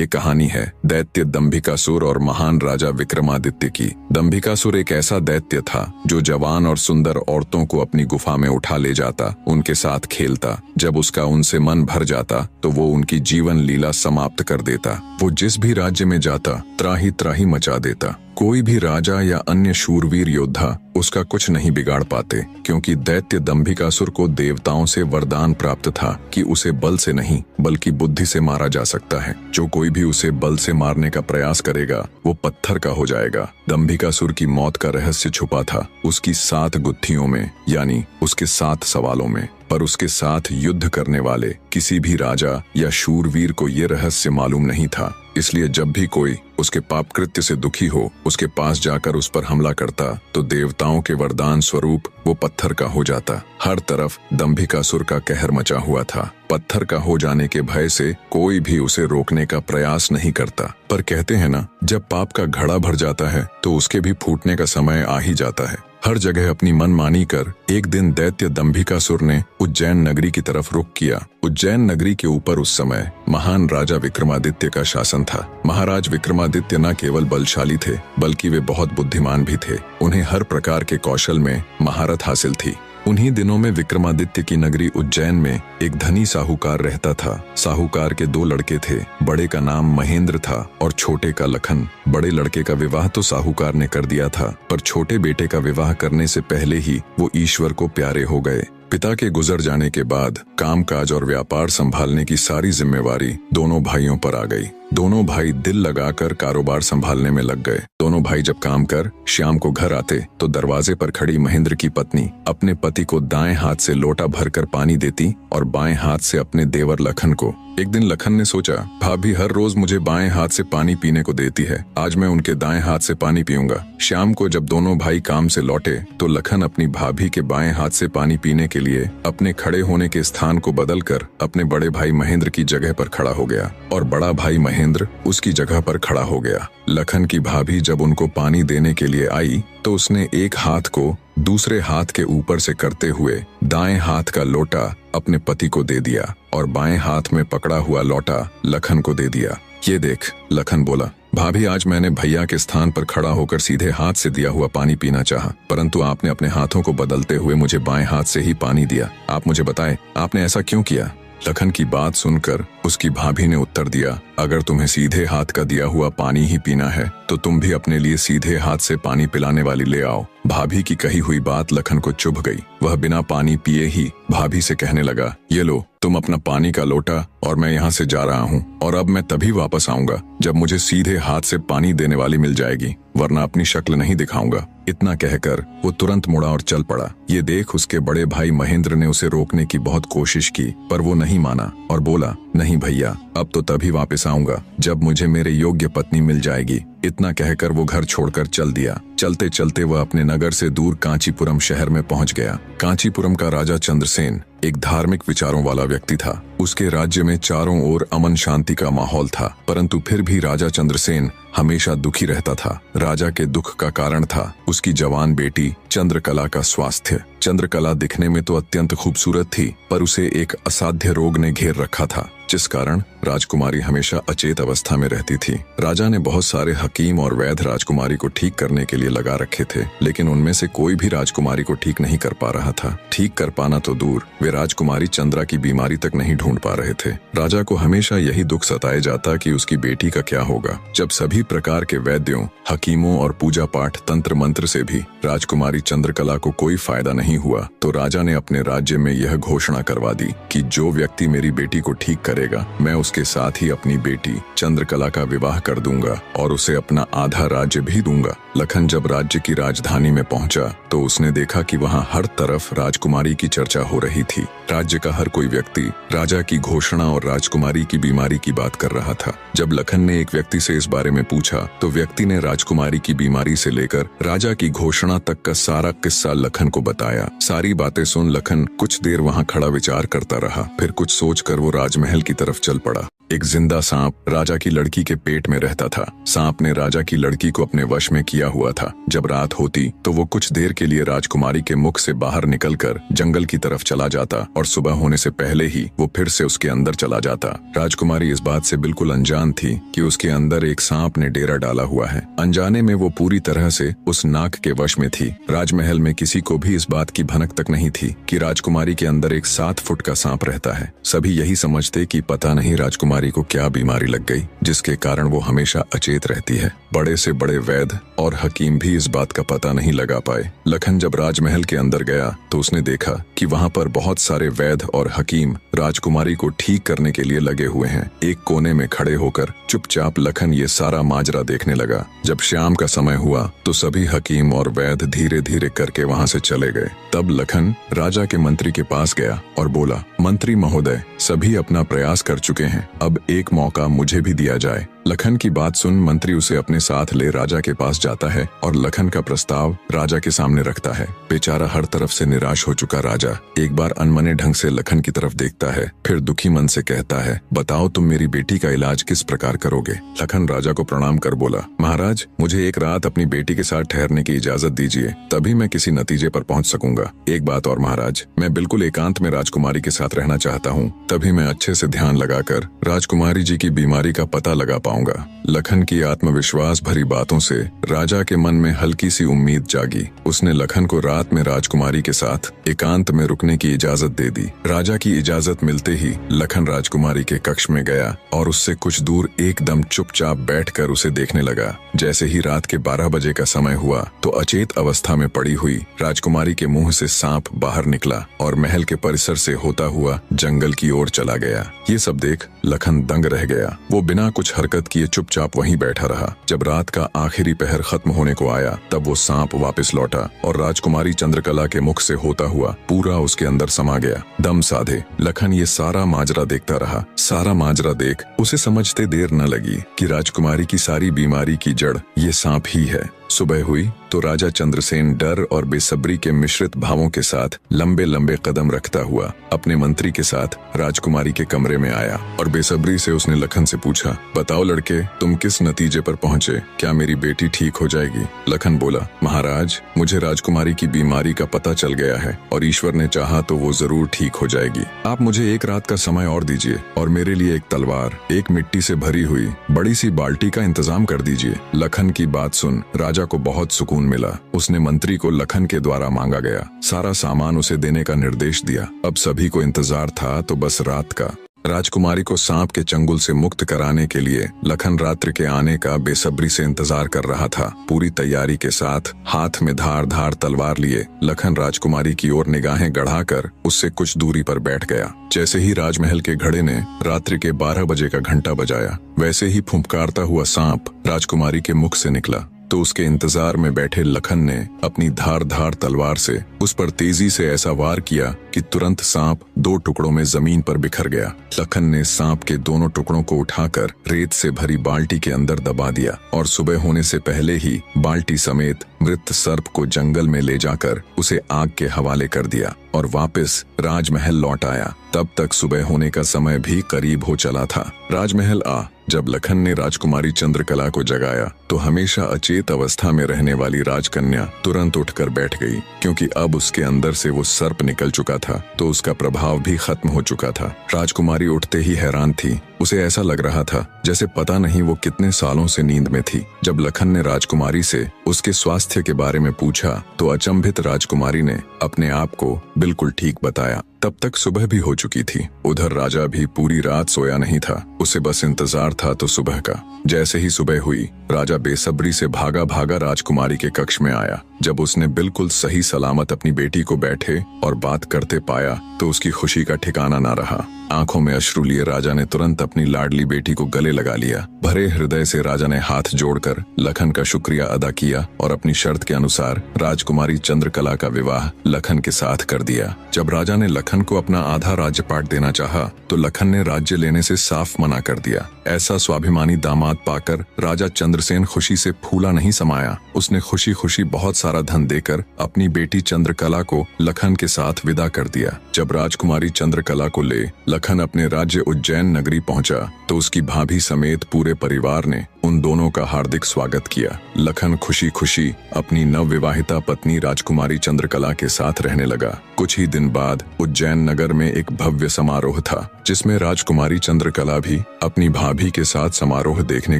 ये कहानी है दैत्य दंभिकासुर और महान राजा विक्रमादित्य की। दंभिकासुर एक ऐसा दैत्य था जो जवान और सुंदर औरतों को अपनी गुफा में उठा ले जाता, उनके साथ खेलता। जब उसका उनसे मन भर जाता तो वो उनकी जीवन लीला समाप्त कर देता। वो जिस भी राज्य में जाता त्राही त्राही मचा देता। कोई भी राजा या अन्य शूरवीर योद्धा उसका कुछ नहीं बिगाड़ पाते, क्योंकि दैत्य दंभिकासुर को देवताओं से वरदान प्राप्त था कि उसे बल से नहीं बल्कि बुद्धि से मारा जा सकता है। जो कोई भी उसे बल से मारने का प्रयास करेगा वो पत्थर का हो जाएगा। दंभिकासुर की मौत का रहस्य छुपा था उसकी 7 गुत्थियों में, यानी उसके 7 सवालों में। पर उसके साथ युद्ध करने वाले किसी भी राजा या शूरवीर को ये रहस्य मालूम नहीं था। इसलिए जब भी कोई उसके पाप कृत्य से दुखी हो उसके पास जाकर उस पर हमला करता तो देवताओं के वरदान स्वरूप वो पत्थर का हो जाता। हर तरफ दंभिकासुर का कहर मचा हुआ था। पत्थर का हो जाने के भय से कोई भी उसे रोकने का प्रयास नहीं करता। पर कहते हैं ना, जब पाप का घड़ा भर जाता है तो उसके भी फूटने का समय आ ही जाता है। हर जगह अपनी मनमानी कर एक दिन दैत्य दंभिकासुर ने उज्जैन नगरी की तरफ रुख किया। उज्जैन नगरी के ऊपर उस समय महान राजा विक्रमादित्य का शासन था। महाराज विक्रमादित्य न केवल बलशाली थे बल्कि वे बहुत बुद्धिमान भी थे। उन्हें हर प्रकार के कौशल में महारत हासिल थी। उन्हीं दिनों में विक्रमादित्य की नगरी उज्जैन में एक धनी साहूकार रहता था। साहूकार के 2 लड़के थे। बड़े का नाम महेंद्र था और छोटे का लखन। बड़े लड़के का विवाह तो साहूकार ने कर दिया था, पर छोटे बेटे का विवाह करने से पहले ही वो ईश्वर को प्यारे हो गए। पिता के गुजर जाने के बाद कामकाज और व्यापार संभालने की सारी जिम्मेवारी दोनों भाइयों पर आ गई। दोनों भाई दिल लगाकर कारोबार संभालने में लग गए। दोनों भाई जब काम कर शाम को घर आते तो दरवाजे पर खड़ी महेंद्र की पत्नी अपने पति को दाएं हाथ से लोटा भरकर पानी देती और बाएं हाथ से अपने देवर लखन को। एक दिन लखन ने सोचा, भाभी हर रोज मुझे बाएं हाथ से पानी पीने को देती है, आज मैं उनके दाएं हाथ से पानी पीऊंगा। शाम को जब दोनों भाई काम से लौटे तो लखन अपनी भाभी के बाएं हाथ से पानी पीने के लिए अपने खड़े होने के स्थान को बदलकर अपने बड़े भाई महेंद्र की जगह पर खड़ा हो गया और बड़ा भाई महेंद्र उसकी जगह पर खड़ा हो गया। लखन की भाभी जब उनको पानी देने के लिए आई तो उसने एक हाथ को दूसरे हाथ के ऊपर से करते हुए दाएं हाथ का लोटा अपने पति को दे दिया और बाएं हाथ में पकड़ा हुआ लोटा लखन को दे दिया। ये देख, लखन बोला, भाभी आज मैंने भैया के स्थान पर खड़ा होकर सीधे हाथ से दिया हुआ पानी पीना चाहा, परंतु आपने अपने हाथों को बदलते हुए मुझे बाएं हाथ से ही पानी दिया। आप मुझे बताएं, आपने ऐसा क्यों किया? लखन की बात सुनकर उसकी भाभी ने उत्तर दिया, अगर तुम्हें सीधे हाथ का दिया हुआ पानी ही पीना है तो तुम भी अपने लिए सीधे हाथ से पानी पिलाने वाली ले आओ। भाभी की कही हुई बात लखन को चुभ गई। वह बिना पानी पिए ही भाभी से कहने लगा, ये लो तुम अपना पानी का लोटा और मैं यहाँ से जा रहा हूँ और अब मैं तभी वापस आऊंगा जब मुझे सीधे हाथ से पानी देने वाली मिल जाएगी, वरना अपनी शक्ल नहीं दिखाऊंगा। इतना कहकर वो तुरंत मुड़ा और चल पड़ा। ये देख उसके बड़े भाई महेंद्र ने उसे रोकने की बहुत कोशिश की, पर वो नहीं माना और बोला, नहीं भैया, अब तो तभी वापस आऊंगा जब मुझे मेरे योग्य पत्नी मिल जाएगी। इतना कहकर वो घर छोड़कर चल दिया। चलते चलते वह अपने नगर से दूर कांचीपुरम शहर में पहुंच गया। कांचीपुरम का राजा चंद्रसेन एक धार्मिक विचारों वाला व्यक्ति था। उसके राज्य में चारों ओर अमन शांति का माहौल था, परंतु फिर भी राजा चंद्रसेन हमेशा दुखी रहता था। राजा के दुख का कारण था उसकी जवान बेटी चंद्रकला का स्वास्थ्य। चंद्रकला दिखने में तो अत्यंत खूबसूरत थी, पर उसे एक असाध्य रोग ने घेर रखा था, जिस कारण राजकुमारी हमेशा अचेत अवस्था में रहती थी। राजा ने बहुत सारे हकीम और वैद्य राजकुमारी को ठीक करने के लिए लगा रखे थे, लेकिन उनमें से कोई भी राजकुमारी को ठीक नहीं कर पा रहा था। ठीक कर पाना तो दूर, वे राजकुमारी चंद्रा की बीमारी तक नहीं ढूंढ पा रहे थे। राजा को हमेशा यही दुख सताए जाता कि उसकी बेटी का क्या होगा। जब सभी प्रकार के वैद्यों, हकीमों और पूजा पाठ तंत्र मंत्र से भी राजकुमारी चंद्रकला को कोई फायदा नहीं हुआ, तो राजा ने अपने राज्य में यह घोषणा करवा दी कि जो व्यक्ति मेरी बेटी को ठीक करेगा, मैं उसके साथ ही अपनी बेटी चंद्रकला का विवाह कर दूंगा और उसे अपना आधा राज्य भी दूंगा। लखन जब राज्य की राजधानी में पहुंचा तो उसने देखा कि वहां हर तरफ राजकुमारी की चर्चा हो रही थी। राज्य का हर कोई व्यक्ति राजा की घोषणा और राजकुमारी की बीमारी की बात कर रहा था। जब लखन ने एक व्यक्ति से इस बारे में पूछा तो व्यक्ति ने राजकुमारी की बीमारी से लेकर राजा की घोषणा तक का सारा किस्सा लखन को बताया। सारी बातें सुन लखन कुछ देर वहां खड़ा विचार करता रहा, फिर कुछ सोचकर वो राजमहल की तरफ चल पड़ा। एक जिंदा सांप राजा की लड़की के पेट में रहता था। सांप ने राजा की लड़की को अपने वश में किया हुआ था। जब रात होती तो वो कुछ देर के लिए राजकुमारी के मुख से बाहर निकलकर जंगल की तरफ चला जाता और सुबह होने से पहले ही वो फिर से उसके अंदर चला जाता। राजकुमारी इस बात से बिल्कुल अनजान थी कि उसके अंदर एक सांप ने डेरा डाला हुआ है। अनजाने में वो पूरी तरह से उस नाग के वश में थी। राजमहल में किसी को भी इस बात की भनक तक नहीं थी कि राजकुमारी के अंदर एक 7 फुट का सांप रहता है। सभी यही समझते कि पता नहीं राजकुमारी को क्या बीमारी लग गई जिसके कारण वो हमेशा अचेत रहती है। बड़े से बड़े वैद्य और हकीम भी इस बात का पता नहीं लगा पाए। लखन जब राजमहल के अंदर गया तो उसने देखा कि वहाँ पर बहुत सारे वैद्य और हकीम राजकुमारी को ठीक करने के लिए लगे हुए हैं। एक कोने में खड़े होकर चुपचाप लखन ये सारा माजरा देखने लगा। जब शाम का समय हुआ तो सभी हकीम और वैद्य धीरे धीरे करके वहाँ से चले गए। तब लखन राजा के मंत्री के पास गया और बोला, मंत्री महोदय, सभी अपना प्रयास कर चुके हैं, अब एक मौका मुझे भी दिया जाए। लखन की बात सुन मंत्री उसे अपने साथ ले राजा के पास जाता है और लखन का प्रस्ताव राजा के सामने रखता है। बेचारा हर तरफ से निराश हो चुका राजा एक बार अनमने ढंग से लखन की तरफ देखता है, फिर दुखी मन से कहता है, बताओ तुम मेरी बेटी का इलाज किस प्रकार करोगे। लखन राजा को प्रणाम कर बोला, महाराज, मुझे एक रात अपनी बेटी के साथ ठहरने की इजाजत दीजिए, तभी मैं किसी नतीजे पर पहुंच सकूंगा। एक बात और महाराज, मैं बिल्कुल एकांत में राजकुमारी के साथ रहना चाहता हूँ, तभी मैं अच्छे से ध्यान लगाकर राजकुमारी जी की बीमारी का पता लगा पाऊंगा। लखन की आत्मविश्वास भरी बातों से राजा के मन में हल्की सी उम्मीद जागी। उसने लखन को रात में राजकुमारी के साथ एकांत में रुकने की इजाजत दे दी। राजा की इजाजत मिलते ही लखन राजकुमारी के कक्ष में गया और उससे कुछ दूर एकदम चुपचाप बैठकर उसे देखने लगा। जैसे ही रात के 12 बजे का समय हुआ तो अचेत अवस्था में पड़ी हुई राजकुमारी के मुंह से सांप बाहर निकला और महल के परिसर से होता हुआ जंगल की ओर चला गया। ये सब देख लखन दंग रह गया। वो बिना कुछ हरकत किए चुपचाप वहीं बैठा रहा। जब रात का आखिरी पहर खत्म होने को आया तब वो सांप वापस लौटा और राजकुमारी चंद्रकला के मुख से होता हुआ पूरा उसके अंदर समा गया। दम साधे लखन ये सारा माजरा देखता रहा। सारा माजरा देख उसे समझते देर न लगी कि राजकुमारी की सारी बीमारी की जड़ ये सांप ही है। सुबह हुई तो राजा चंद्रसेन डर और बेसब्री के मिश्रित भावों के साथ लंबे लंबे कदम रखता हुआ अपने मंत्री के साथ राजकुमारी के कमरे में आया और बेसब्री से उसने लखन से पूछा, बताओ लड़के, तुम किस नतीजे पर पहुंचे? क्या मेरी बेटी ठीक हो जाएगी? लखन बोला, महाराज, मुझे राजकुमारी की बीमारी का पता चल गया है और ईश्वर ने चाहा तो वो जरूर ठीक हो जाएगी। आप मुझे एक रात का समय और दीजिए और मेरे लिए एक तलवार, एक मिट्टी से भरी हुई बड़ी सी बाल्टी का इंतजाम कर दीजिए। लखन की बात सुन राजा को बहुत सुकून मिला। उसने मंत्री को लखन के द्वारा मांगा गया सारा सामान उसे देने का निर्देश दिया। अब सभी को इंतजार था तो बस रात का। राजकुमारी को सांप के चंगुल से मुक्त कराने के लिए लखन रात्रि के आने का बेसब्री से इंतजार कर रहा था। पूरी तैयारी के साथ हाथ में धार धार तलवार लिए लखन राजकुमारी की ओर निगाहें गढ़ाकर उससे कुछ दूरी पर बैठ गया। जैसे ही राजमहल के घड़े ने रात्रि के 12 बजे का घंटा बजाया, वैसे ही फुंफकारता हुआ सांप राजकुमारी के मुख से निकला तो उसके इंतजार में बैठे लखन ने अपनी धार धार तलवार से उस पर तेजी से ऐसा वार किया कि तुरंत सांप 2 टुकड़ों में जमीन पर बिखर गया। लखन ने सांप के दोनों टुकड़ों को उठाकर रेत से भरी बाल्टी के अंदर दबा दिया और सुबह होने से पहले ही बाल्टी समेत मृत सर्प को जंगल में ले जाकर उसे आग के हवाले कर दिया और वापस राजमहल लौट आया। तब तक सुबह होने का समय भी करीब हो चला था। राजमहल जब लखन ने राजकुमारी चंद्रकला को जगाया तो हमेशा अचेत अवस्था में रहने वाली राजकन्या तुरंत उठकर बैठ गई, क्योंकि अब उसके अंदर से वो सर्प निकल चुका था तो उसका प्रभाव भी खत्म हो चुका था। राजकुमारी उठते ही हैरान थी। उसे ऐसा लग रहा था जैसे पता नहीं वो कितने सालों से नींद में थी। जब लखन ने राजकुमारी से उसके स्वास्थ्य के बारे में पूछा तो अचंभित राजकुमारी ने अपने आप को बिल्कुल ठीक बताया। तब तक सुबह भी हो चुकी थी। उधर राजा भी पूरी रात सोया नहीं था। उसे बस इंतजार था तो सुबह का। जैसे ही सुबह हुई राजा बेसब्री से भागा भागा राजकुमारी के कक्ष में आया। जब उसने बिल्कुल सही सलामत अपनी बेटी को बैठे और बात करते पाया तो उसकी खुशी का ठिकाना ना रहा। आंखों में अश्रु लिए राजा ने तुरंत अपनी लाडली बेटी को गले लगा लिया। भरे हृदय से राजा ने हाथ जोड़कर लखन का शुक्रिया अदा किया और अपनी शर्त के अनुसार राजकुमारी चंद्रकला का विवाह लखन के साथ कर दिया। जब राजा ने लखन को अपना आधा राज्यपाट देना चाहा तो लखन ने राज्य लेने से साफ मना कर दिया। ऐसा स्वाभिमानी दामाद पाकर राजा चंद्रसेन खुशी से फूला नहीं समाया। उसने खुशी खुशी बहुत सारा धन देकर अपनी बेटी चंद्रकला को लखन के साथ विदा कर दिया। जब राजकुमारी चंद्रकला को ले लखन अपने राज्य उज्जैन नगरी पहुंचा पहुंचा तो उसकी भाभी समेत पूरे परिवार ने उन दोनों का हार्दिक स्वागत किया। लखन खुशी खुशी अपनी नवविवाहिता पत्नी राजकुमारी चंद्रकला के साथ रहने लगा। कुछ ही दिन बाद उज्जैन नगर में एक भव्य समारोह था, जिसमें राजकुमारी चंद्रकला भी अपनी भाभी के साथ समारोह देखने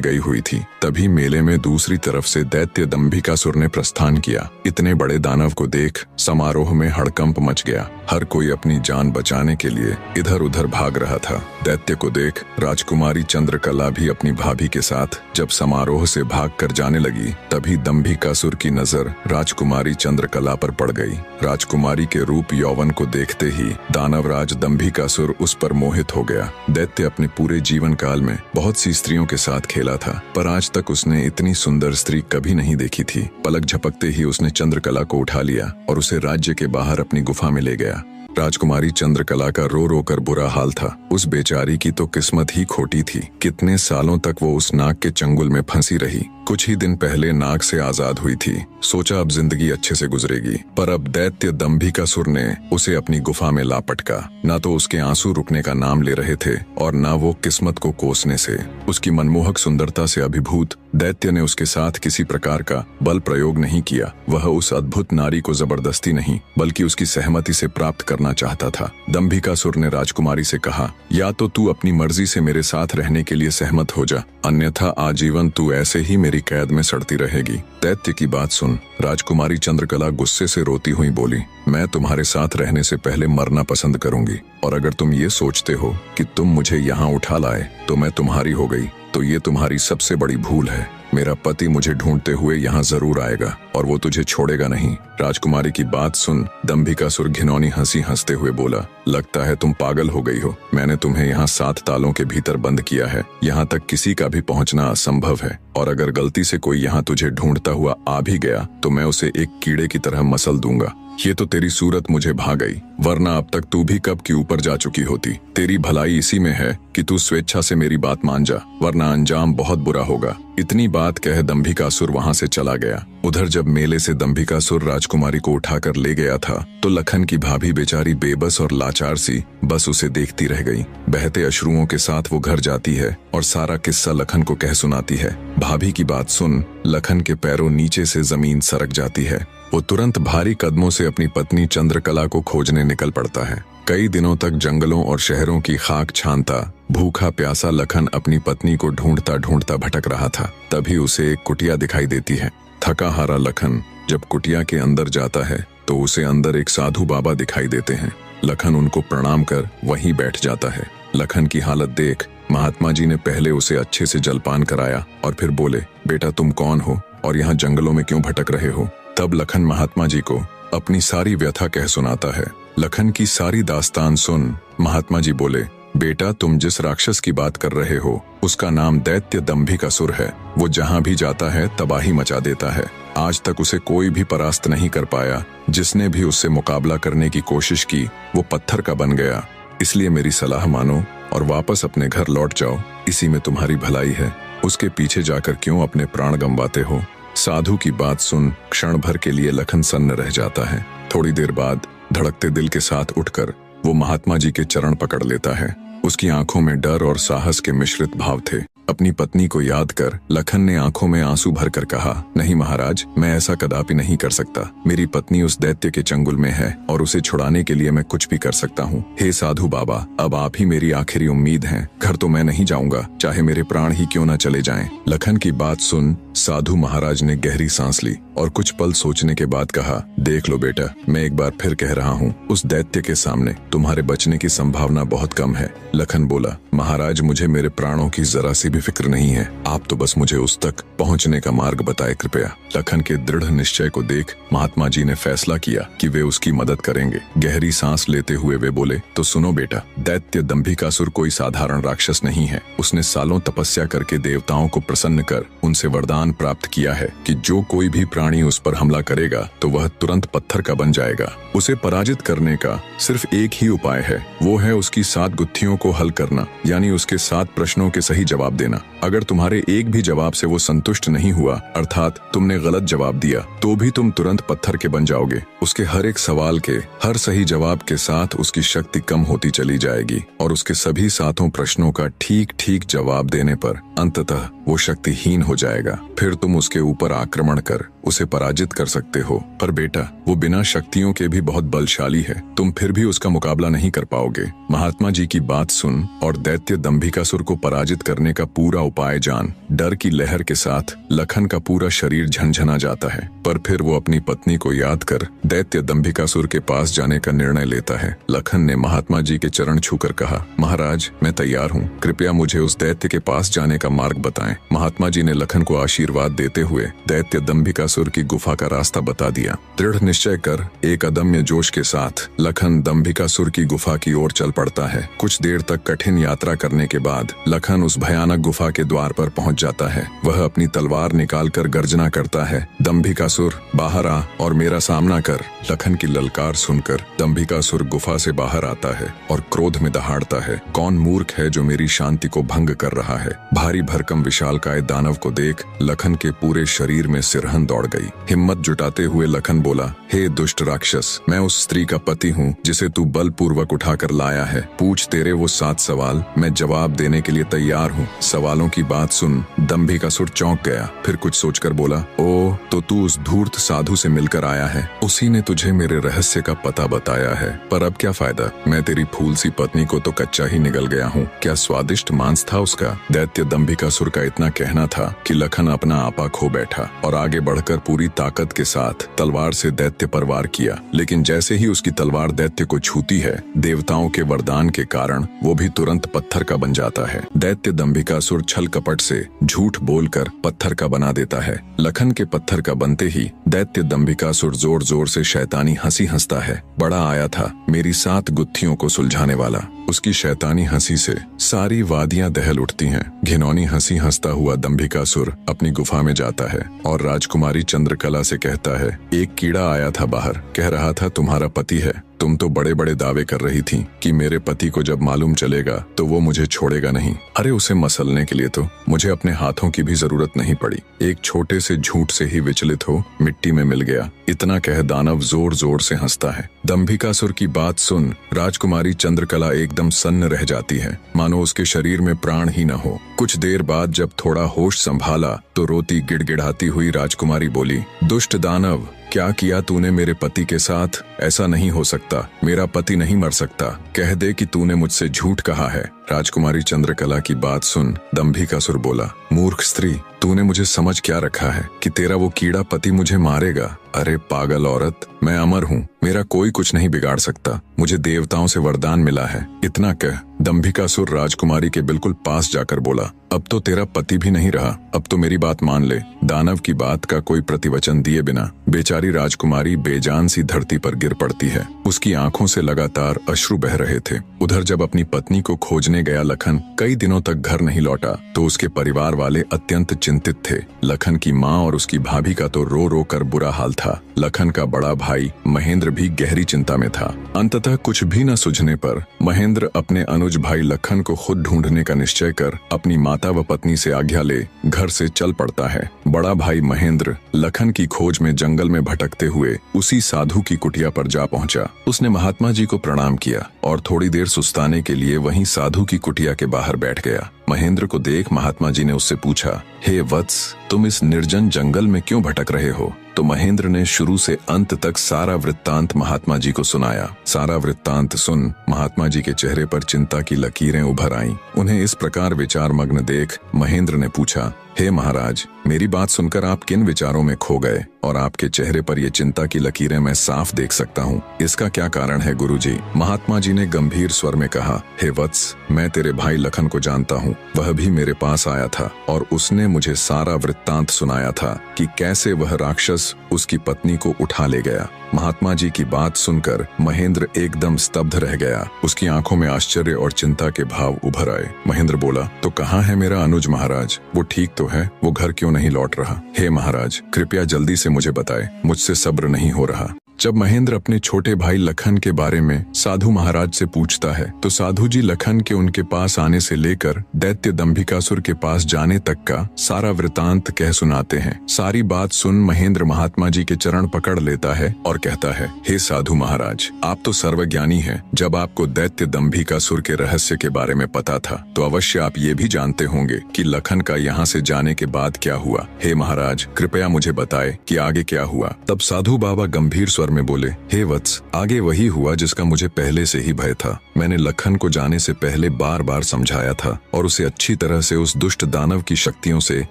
गई हुई थी। तभी मेले में दूसरी तरफ से दैत्य दंभिकासुर ने प्रस्थान किया। इतने बड़े दानव को देख समारोह में हड़कंप मच गया। हर कोई अपनी जान बचाने के लिए इधर उधर भाग रहा था। दैत्य को देख राजकुमारी चंद्रकला भी अपनी भाभी के साथ जब समारोह से भागकर जाने लगी, तभी दंभिकासुर की नजर राजकुमारी चंद्रकला पर पड़ गई। राजकुमारी के रूप यौवन को देखते ही दानवराज दंभिकासुर उस पर मोहित हो गया। दैत्य अपने पूरे जीवन काल में बहुत सी स्त्रियों के साथ खेला था, पर आज तक उसने इतनी सुंदर स्त्री कभी नहीं देखी थी। पलक झपकते ही उसने चंद्रकला को उठा लिया और उसे राज्य के बाहर अपनी गुफा में ले गया। राजकुमारी चंद्रकला का रो रो कर बुरा हाल था। उस बेचारी की तो किस्मत ही खोटी थी। कितने सालों तक वो उस नाग के चंगुल में फंसी रही। कुछ ही दिन पहले नाग से आजाद हुई थी। सोचा अब जिंदगी अच्छे से गुजरेगी, पर अब दैत्य दंभिकासुर ने उसे अपनी गुफा में ला पटका। न तो उसके आंसू रुकने का नाम ले रहे थे और न वो किस्मत को कोसने से। उसकी मनमोहक सुंदरता से अभिभूत दैत्य ने उसके साथ किसी प्रकार का बल प्रयोग नहीं किया। वह उस अद्भुत नारी को जबरदस्ती नहीं बल्कि उसकी सहमति से प्राप्त करना चाहता था। दंभिकासुर ने राजकुमारी से कहा, या तो तू अपनी मर्जी से मेरे साथ रहने के लिए सहमत हो जा, अन्यथा आजीवन तू ऐसे ही मेरी कैद में सड़ती रहेगी। दैत्य की बात सुन राजकुमारी चंद्रकला गुस्से से रोती हुई बोली, मैं तुम्हारे साथ रहने से पहले मरना पसंद करूंगी, और अगर तुम ये सोचते हो कि तुम मुझे यहाँ उठा लाए तो मैं तुम्हारी हो गई, तो ये तुम्हारी सबसे बड़ी भूल है। मेरा पति मुझे ढूंढते हुए यहाँ जरूर आएगा और वो तुझे छोड़ेगा नहीं। राजकुमारी की बात सुन दंभिकासुर घिनौनी हंसी हंसते हुए बोला, लगता है तुम पागल हो गई हो। मैंने तुम्हें यहाँ 7 तालों के भीतर बंद किया है। यहाँ तक किसी का भी पहुँचना असंभव है, और अगर गलती से कोई यहाँ तुझे ढूंढता हुआ आ भी गया तो मैं उसे एक कीड़े की तरह मसल दूंगा। ये तो तेरी सूरत मुझे भा गई, वरना अब तक तू भी कब की ऊपर जा चुकी होती। तेरी भलाई इसी में है कि तू स्वेच्छा से मेरी बात मान जा, वरना अंजाम बहुत बुरा होगा। इतनी बात कह दंभिकासुर वहां से चला गया। उधर जब मेले से दंभिकासुर राजकुमारी को उठाकर ले गया था तो लखन की भाभी बेचारी बेबस और लाचार सी बस उसे देखती रह गई। बहते अश्रुओं के साथ वो घर जाती है और सारा किस्सा लखन को कह सुनाती है। भाभी की बात सुन लखन के पैरों नीचे से जमीन सरक जाती है। वो तुरंत भारी कदमों से अपनी पत्नी चंद्रकला को खोजने निकल पड़ता है। कई दिनों तक जंगलों और शहरों की खाक छानता भूखा प्यासा लखन अपनी पत्नी को ढूंढता ढूंढता भटक रहा था। तभी उसे एक कुटिया दिखाई देती है। थका हारा लखन जब कुटिया के अंदर जाता है तो उसे अंदर एक साधु बाबा दिखाई देते हैं। लखन उनको प्रणाम कर वहीं बैठ जाता है। लखन की हालत देख महात्मा जी ने पहले उसे अच्छे से जलपान कराया और फिर बोले, बेटा तुम कौन हो और यहाँ जंगलों में क्यों भटक रहे हो। तब लखन महात्मा जी को अपनी सारी व्यथा कह सुनाता है। लखन की सारी दास्तान सुन महात्मा जी बोले, बेटा तुम जिस राक्षस की बात कर रहे हो उसका नाम दैत्य दंभिकासुर है। वो जहाँ भी जाता है तबाही मचा देता है। आज तक उसे कोई भी परास्त नहीं कर पाया। जिसने भी उससे मुकाबला करने की कोशिश की वो पत्थर का बन गया। इसलिए मेरी सलाह मानो और वापस अपने घर लौट जाओ, इसी में तुम्हारी भलाई है। उसके पीछे जाकर क्यों अपने प्राण गंवाते हो। साधु की बात सुन क्षण भर के लिए लखन सन्न रह जाता है। थोड़ी देर बाद धड़कते दिल के साथ उठकर वो महात्मा जी के चरण पकड़ लेता है। उसकी आंखों में डर और साहस के मिश्रित भाव थे। अपनी पत्नी को याद कर लखन ने आंखों में आंसू भरकर कहा, नहीं महाराज, मैं ऐसा कदापि नहीं कर सकता। मेरी पत्नी उस दैत्य के चंगुल में है और उसे छुड़ाने के लिए मैं कुछ भी कर सकता हूँ। हे साधु बाबा, अब आप ही मेरी आखिरी उम्मीद हैं। घर तो मैं नहीं जाऊंगा, चाहे मेरे प्राण ही क्यों न चले जाएं। लखन की बात सुन साधु महाराज ने गहरी सांस ली और कुछ पल सोचने के बाद कहा, देख लो बेटा, मैं एक बार फिर कह रहा हूँ, उस दैत्य के सामने तुम्हारे बचने की संभावना बहुत कम है। लखन बोला, महाराज मुझे मेरे प्राणों की जरा सी भी फिक्र नहीं है। आप तो बस मुझे उस तक पहुँचने का मार्ग बताए कृपया। लखन के दृढ़ निश्चय को देख महात्मा जी ने फैसला किया कि वे उसकी मदद करेंगे। गहरी सांस लेते हुए वे बोले, तो सुनो बेटा, दैत्य दंभिकासुर कोई साधारण राक्षस नहीं है। उसने सालों तपस्या करके देवताओं को प्रसन्न कर उनसे वरदान वरदान प्राप्त किया है कि जो कोई भी प्राणी उस पर हमला करेगा तो वह तुरंत पत्थर का बन जाएगा। उसे पराजित करने का सिर्फ एक ही उपाय है, वो है उसकी 7 गुत्थियों को हल करना, यानी उसके 7 प्रश्नों के सही जवाब देना। अगर तुम्हारे एक भी जवाब से वो संतुष्ट नहीं हुआ, अर्थात तुमने गलत जवाब दिया, तो भी तुम तुरंत पत्थर के बन जाओगे। उसके हर एक सवाल के हर सही जवाब के साथ उसकी शक्ति कम होती चली जाएगी और उसके सभी 7 प्रश्नों का ठीक ठीक जवाब देने पर अंततः वो शक्तिहीन हो जाएगा। फिर तुम उसके ऊपर आक्रमण कर उसे पराजित कर सकते हो। पर बेटा, वो बिना शक्तियों के भी बहुत बलशाली है, तुम फिर भी उसका मुकाबला नहीं कर पाओगे। महात्मा जी की बात सुन और दैत्य दंभिकासुर को पराजित करने का पूरा उपाय जान। डर की लहर के साथ लखन का पूरा शरीर झनझना जाता है, पर फिर वो अपनी पत्नी को याद कर दैत्य दंभिकासुर के पास जाने का निर्णय लेता है। लखन ने महात्मा जी के चरण छूकर कहा, महाराज, मैं तैयार हूँ, कृपया मुझे उस दैत्य के पास जाने का मार्ग बताएं। महात्मा जी ने लखन को आशीर्वाद देते हुए दैत्य दंभिकासुर की गुफा का रास्ता बता दिया। दृढ़ निश्चय कर एक अदम्य जोश के साथ लखन दंभिकासुर की गुफा की ओर चल पड़ता है। कुछ देर तक कठिन यात्रा करने के बाद लखन उस भयानक गुफा के द्वार पर पहुंच जाता है। वह अपनी तलवार निकालकर गर्जना करता है, दंभिकासुर बाहर आ और मेरा सामना कर। लखन की ललकार सुनकर दंभिकासुर गुफा से बाहर आता है और क्रोध में दहाड़ता है, कौन मूर्ख है जो मेरी शांति को भंग कर रहा है। भारी भरकम विशालकाय दानव को देख लखन के पूरे शरीर में सिरहन दौड़ गई। हिम्मत जुटाते हुए लखन बोला, हे दुष्ट राक्षस, मैं उस स्त्री का पति हूँ जिसे तू बलपूर्वक उठाकर लाया है। पूछ तेरे वो 7 सवाल, मैं जवाब देने के लिए तैयार हूँ। सवालों की बात सुन दंभिकासुर चौंक गया, फिर कुछ सोचकर बोला, ओ तो तू उस धूर्त साधु से मिलकर आया है, उसी ने तुझे मेरे रहस्य का पता बताया है। पर अब क्या फायदा, मैं तेरी फूल सी पत्नी को तो कच्चा ही निगल गया हूँ। क्या स्वादिष्ट मांस था उसका। दैत्य दंभिकासुर का इतना कहना था कि लखन अपना आपा खो बैठा और आगे बढ़कर पूरी ताकत के साथ तलवार से दैत्य पर वार किया। लेकिन जैसे ही उसकी तलवार दैत्य को छूती है, देवताओं के वरदान के कारण वो भी तुरंत पत्थर का बन जाता है। दैत्य दंभिकासुर छल कपट से झूठ बोलकर पत्थर का बना देता है। लखन के पत्थर का बनते ही दैत्य दंभिकासुर जोर जोर से शैतानी हंसी हंसता है। बड़ा आया था मेरी 7 गुत्थियों को सुलझाने वाला। उसकी शैतानी हंसी से सारी वादियां दहल उठती हैं। घिनौनी हंसी हंसता हुआ दंभिकासुर अपनी गुफा में जाता है और राजकुमारी चंद्रकला से कहता है, एक कीड़ा आया था बाहर, कह रहा था तुम्हारा पति है। तुम तो बड़े बड़े दावे कर रही थी कि मेरे पति को जब मालूम चलेगा तो वो मुझे छोड़ेगा नहीं। अरे उसे मसलने के लिए तो मुझे अपने हाथों की भी जरूरत नहीं पड़ी, एक छोटे से झूठ से ही विचलित हो मिट्टी में मिल गया। इतना कह दानव जोर जोर से हंसता है। दंभिकासुर की बात सुन राजकुमारी चंद्रकला एकदम सन्न रह जाती है, मानो उसके शरीर में प्राण ही न हो। कुछ देर बाद जब थोड़ा होश संभाला तो रोती गिड़गिड़ाती हुई राजकुमारी बोली, दुष्ट दानव, क्या किया तूने मेरे पति के साथ। ऐसा नहीं हो सकता, मेरा पति नहीं मर सकता, कह दे कि तूने मुझसे झूठ कहा है। राजकुमारी चंद्रकला की बात सुन दंभिकासुर बोला, मूर्ख स्त्री, तूने मुझे समझ क्या रखा है कि तेरा वो कीड़ा पति मुझे मारेगा। अरे पागल औरत, मैं अमर हूँ, मेरा कोई कुछ नहीं बिगाड़ सकता, मुझे देवताओं से वरदान मिला है। इतना कह दंभिकासुर राजकुमारी के बिल्कुल पास जाकर बोला, अब तो तेरा पति भी नहीं रहा, अब तो मेरी बात मान ले। दानव की बात का कोई प्रतिवचन दिए बिना बेचारी राजकुमारी बेजान सी धरती पर गिर पड़ती है। उसकी आंखों से लगातार अश्रु बह रहे थे। उधर जब अपनी पत्नी को खोजने गया लखन कई दिनों तक घर नहीं लौटा तो उसके परिवार वाले अत्यंत चिंतित थे। लखन की माँ और उसकी भाभी का तो रो रो कर बुरा हाल था। लखन का बड़ा भाई महेंद्र भी गहरी चिंता में था। अंततः कुछ भी न सूझने पर महेंद्र अपने अनुज भाई लखन को खुद ढूंढने का निश्चय कर अपनी माता व पत्नी से आज्ञा ले घर से चल पड़ता है। बड़ा भाई महेंद्र लखन की खोज में जंगल में भटकते हुए उसी साधु की कुटिया पर जा पहुंचा। उसने महात्मा जी को प्रणाम किया और थोड़ी देर सुस्ताने के लिए वहीं साधु की कुटिया के बाहर बैठ गया। महेंद्र को देख महात्मा जी ने उससे पूछा, हे वत्स, तुम इस निर्जन जंगल में क्यों भटक रहे हो। तो महेंद्र ने शुरू से अंत तक सारा वृत्तांत महात्मा जी को सुनाया। सारा वृत्तांत सुन महात्मा जी के चेहरे पर चिंता की लकीरें उभर आईं। उन्हें इस प्रकार विचार मग्न देख महेंद्र ने पूछा, हे महाराज, मेरी बात सुनकर आप किन विचारों में खो गए और आपके चेहरे पर ये चिंता की लकीरें मैं साफ देख सकता हूँ। इसका क्या कारण है गुरुजी। महात्मा जी ने गंभीर स्वर में कहा, हे वत्स, मैं तेरे भाई लखन को जानता हूँ। वह भी मेरे पास आया था और उसने मुझे सारा वृत्तांत सुनाया था कि कैसे वह राक्षस राक्षस उसकी पत्नी को उठा ले गया। महात्मा जी की बात सुनकर महेंद्र एकदम स्तब्ध रह गया। उसकी आंखों में आश्चर्य और चिंता के भाव उभर आए। महेंद्र बोला, तो कहाँ है मेरा अनुज महाराज? वो ठीक तो है, वो घर क्यों नहीं लौट रहा? हे महाराज, कृपया जल्दी से मुझे बताएं, मुझसे सब्र नहीं हो रहा। जब महेंद्र अपने छोटे भाई लखन के बारे में साधु महाराज से पूछता है तो साधु जी लखन के उनके पास आने से लेकर दैत्य दंभिकासुर के पास जाने तक का सारा वृतांत कह सुनाते हैं। सारी बात सुन महेंद्र महात्मा जी के चरण पकड़ लेता है और कहता है, हे साधु महाराज, आप तो सर्वज्ञानी हैं। जब आपको दैत्य दंभिकासुर के रहस्य के बारे में पता था तो अवश्य आप ये भी जानते होंगे कि लखन का यहाँ से जाने के बाद क्या हुआ। हे महाराज, कृपया मुझे बताए कि आगे क्या हुआ। तब साधु बाबा गंभीर स्वर में बोले, हे वत्स, आगे वही हुआ जिसका मुझे पहले से ही भय था। मैंने लखन को जाने से पहले बार बार समझाया था और उसे अच्छी तरह से उस दुष्ट दानव की शक्तियों से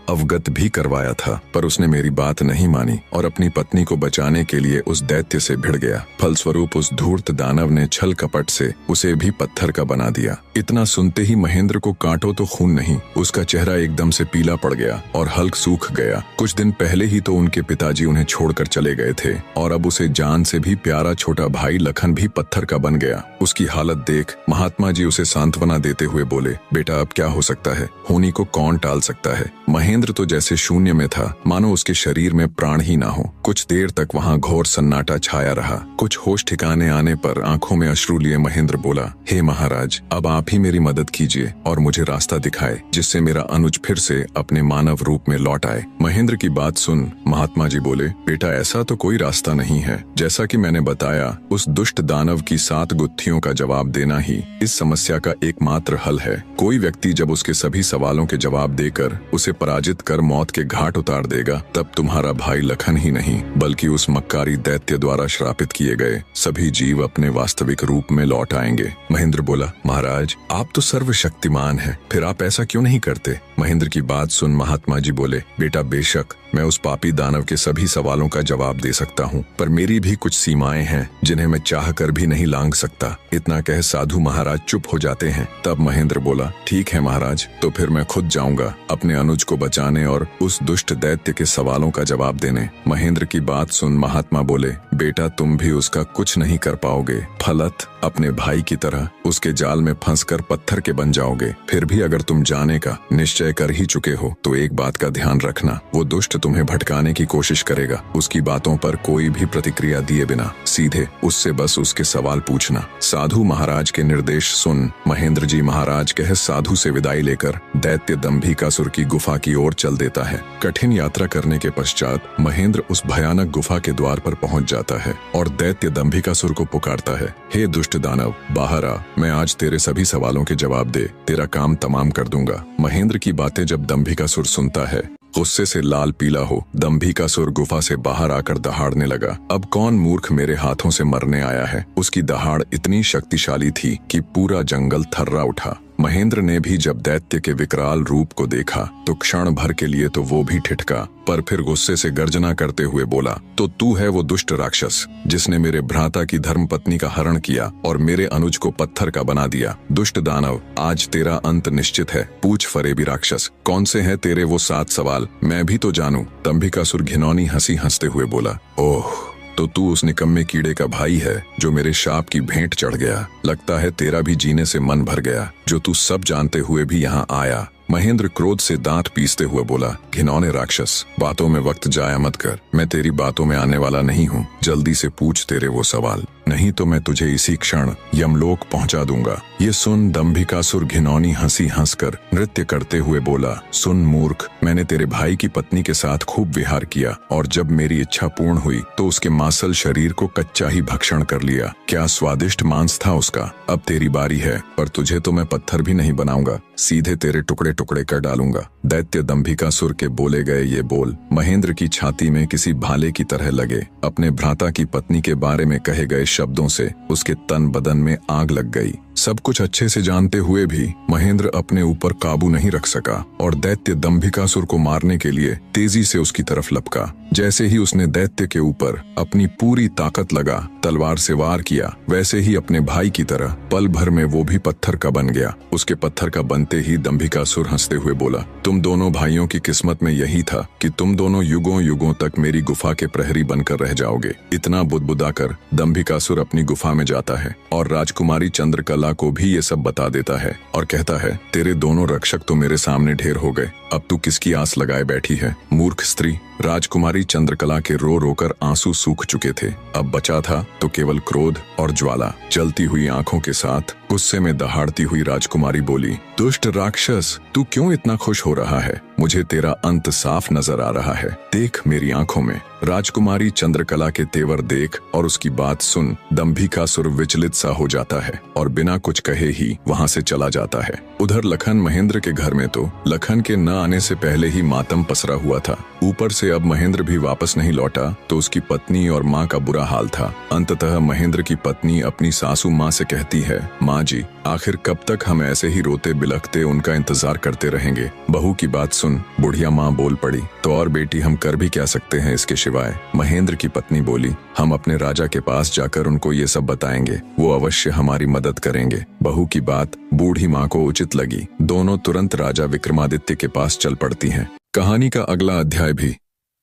अवगत भी करवाया था, पर उसने मेरी बात नहीं मानी और अपनी पत्नी को बचाने के लिए उस दैत्य से भिड़ गया। फलस्वरूप उस धूर्त दानव ने छल कपट से उसे भी पत्थर का बना दिया। इतना सुनते ही महेंद्र को कांटो तो खून नहीं, उसका चेहरा एकदम से पीला पड़ गया और हल्क सूख गया। कुछ दिन पहले ही तो उनके पिताजी उन्हें छोड़कर चले गए थे और अब उसे जान से भी प्यारा छोटा भाई लखन भी पत्थर का बन गया। उसकी हालत देख महात्मा जी उसे सांत्वना देते हुए बोले, बेटा अब क्या हो सकता है, होनी को कौन टाल सकता है। महेंद्र तो जैसे शून्य में था, मानो उसके शरीर में प्राण ही ना हो। कुछ देर तक वहाँ घोर सन्नाटा छाया रहा। कुछ होश ठिकाने आने पर आंखों में अश्रु लिए महेंद्र बोला, हे महाराज, अब आप ही मेरी मदद कीजिए और मुझे रास्ता दिखाए जिससे मेरा अनुज फिर से अपने मानव रूप में लौट आए। महेंद्र की बात सुन महात्मा जी बोले, बेटा ऐसा तो कोई रास्ता नहीं है। जैसा कि मैंने बताया, उस दुष्ट दानव की 7 गुत्थियों का जवाब देना ही इस समस्या का एकमात्र हल है। कोई व्यक्ति जब उसके सभी सवालों के जवाब देकर उसे पराजित कर मौत के घाट उतार देगा, तब तुम्हारा भाई लखन ही नहीं बल्कि उस मक्कारी दैत्य द्वारा श्रापित किए गए सभी जीव अपने वास्तविक रूप में लौट आएंगे। महेंद्र बोला, महाराज आप तो सर्वशक्तिमान हैं, फिर आप ऐसा क्यों नहीं करते? महेंद्र की बात सुन महात्मा जी बोले, बेटा बेशक मैं उस पापी दानव के सभी सवालों का जवाब दे सकता हूँ, पर मेरी भी कुछ सीमाएं हैं जिन्हें मैं चाह कर भी नहीं लांघ सकता। इतना कह साधु महाराज चुप हो जाते हैं। तब महेंद्र बोला, ठीक है महाराज, तो फिर मैं खुद जाऊंगा अपने अनुज को बचाने और उस दुष्ट दैत्य के सवालों का जवाब देने। महेंद्र की बात सुन महात्मा बोले, बेटा तुम भी उसका कुछ नहीं कर पाओगे। फलत अपने भाई की तरह उसके जाल में फंसकर पत्थर के बन जाओगे। फिर भी अगर तुम जाने का निश्चय कर ही चुके हो तो एक बात का ध्यान रखना, वो दुष्ट तुम्हें भटकाने की कोशिश करेगा। उसकी बातों पर कोई भी प्रतिक्रिया दिए बिना सीधे उससे बस उसके सवाल पूछना। साधु महाराज के निर्देश सुन महेंद्र जी महाराज कह साधु से विदाई लेकर दैत्य दंभिकासुर की गुफा की ओर चल देता है। कठिन यात्रा करने के पश्चात महेंद्र उस भयानक गुफा के द्वार पर पहुंच जाता है और दैत्य दंभिकासुर को पुकारता है, हे दुष्ट दानव, बाहर आ, मैं आज तेरे सभी सवालों के जवाब दे तेरा काम तमाम कर दूंगा। महेंद्र की बातें जब दंभिकासुर सुनता है, गुस्से से लाल पीला हो दंभिकासुर गुफा से बाहर आकर दहाड़ने लगा। अब कौन मूर्ख मेरे हाथों से मरने आया है। उसकी दहाड़ इतनी शक्तिशाली थी कि पूरा जंगल थर्रा उठा। महेंद्र ने भी जब दैत्य के विकराल रूप को देखा तो क्षण भर के लिए तो वो भी ठिठका, पर फिर गुस्से से गर्जना करते हुए बोला, तो तू है वो दुष्ट राक्षस जिसने मेरे भ्राता की धर्मपत्नी का हरण किया और मेरे अनुज को पत्थर का बना दिया। दुष्ट दानव, आज तेरा अंत निश्चित है। पूछ फरेबी राक्षस, कौन से हैं तेरे वो 7 सवाल, मैं भी तो जानूं। दंभिकासुर घिनौनी हंसी हंसते हुए बोला, ओह, तो तू उस निकम्मे कीड़े का भाई है जो मेरे शाप की भेंट चढ़ गया। लगता है तेरा भी जीने से मन भर गया, जो तू सब जानते हुए भी यहाँ आया। महेंद्र क्रोध से दांत पीसते हुए बोला, घिनौने राक्षस, बातों में वक्त जाया मत कर। मैं तेरी बातों में आने वाला नहीं हूँ। जल्दी से पूछ तेरे वो सवाल, नहीं तो मैं तुझे इसी क्षण यमलोक पहुंचा दूंगा। ये सुन दंभिकासुर घिनौनी हंसी हंसकर नृत्य करते हुए बोला, सुन मूर्ख, मैंने तेरे भाई की पत्नी के साथ खूब विहार किया और जब मेरी इच्छा पूर्ण हुई तो उसके मांसल शरीर को कच्चा ही भक्षण कर लिया। क्या स्वादिष्ट मांस था उसका। अब तेरी बारी है, पर तुझे तो मैं पत्थर भी नहीं बनाऊंगा, सीधे तेरे टुकड़े टुकड़े कर डालूंगा। दैत्य दंभिकासुर के बोले गए ये बोल महेंद्र की छाती में किसी भाले की तरह लगे। अपने भ्राता की पत्नी के बारे में कहे गए शब्दों से उसके तन बदन में आग लग गई। सब कुछ अच्छे से जानते हुए भी महेंद्र अपने ऊपर काबू नहीं रख सका और दैत्य दंभिकासुर को मारने के लिए तेजी से उसकी तरफ लपका। जैसे ही उसने दैत्य के ऊपर अपनी पूरी ताकत लगा तलवार से वार किया, वैसे ही अपने भाई की तरह पल भर में वो भी पत्थर का बन गया। उसके पत्थर का बनते ही दंभिकासुर हंसते हुए बोला, तुम दोनों भाइयों की किस्मत में यही था कि तुम दोनों युगों युगों तक मेरी गुफा के प्रहरी बनकर रह जाओगे। इतना बुदबुदाकर दंभिकासुर अपनी गुफा में जाता है और राजकुमारी चंद्रकला को भी ये सब बता देता है और कहता है, तेरे दोनों रक्षक तो मेरे सामने ढेर हो गए, अब तू किसकी आस लगाए बैठी है, मूर्ख स्त्री। राजकुमारी चंद्रकला के रो रोकर आंसू सूख चुके थे, अब बचा था तो केवल क्रोध और ज्वाला। जलती हुई आंखों के साथ गुस्से में दहाड़ती हुई राजकुमारी बोली, दुष्ट राक्षस, तू क्यों इतना खुश हो रहा है? मुझे तेरा अंत साफ नजर आ रहा है, देख मेरी आंखों में। राजकुमारी चंद्रकला के तेवर देख और उसकी बात सुन दंभिकासुर विचलित सा हो जाता है और बिना कुछ कहे ही वहां से चला जाता है। उधर लखन महेंद्र के घर में तो लखन के न आने से पहले ही मातम पसरा हुआ था। ऊपर से अब महेंद्र भी वापस नहीं लौटा तो उसकी पत्नी और माँ का बुरा हाल था। अंततः महेंद्र की पत्नी अपनी सासू माँ से कहती है, माँ जी, आखिर कब तक हम ऐसे ही रोते बिलखते उनका इंतजार करते रहेंगे? बहू की बात सुन बुढ़िया माँ बोल पड़ी, तो और बेटी हम कर भी क्या सकते हैं इसके सिवाय? महेंद्र की पत्नी बोली, हम अपने राजा के पास जाकर उनको ये सब बताएंगे, वो अवश्य हमारी मदद करेंगे। बहू की बात बूढ़ी माँ को उचित लगी। दोनों तुरंत राजा विक्रमादित्य के पास चल पड़ती हैं। कहानी का अगला अध्याय भी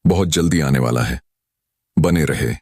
बहुत जल्दी आने वाला है, बने रहे।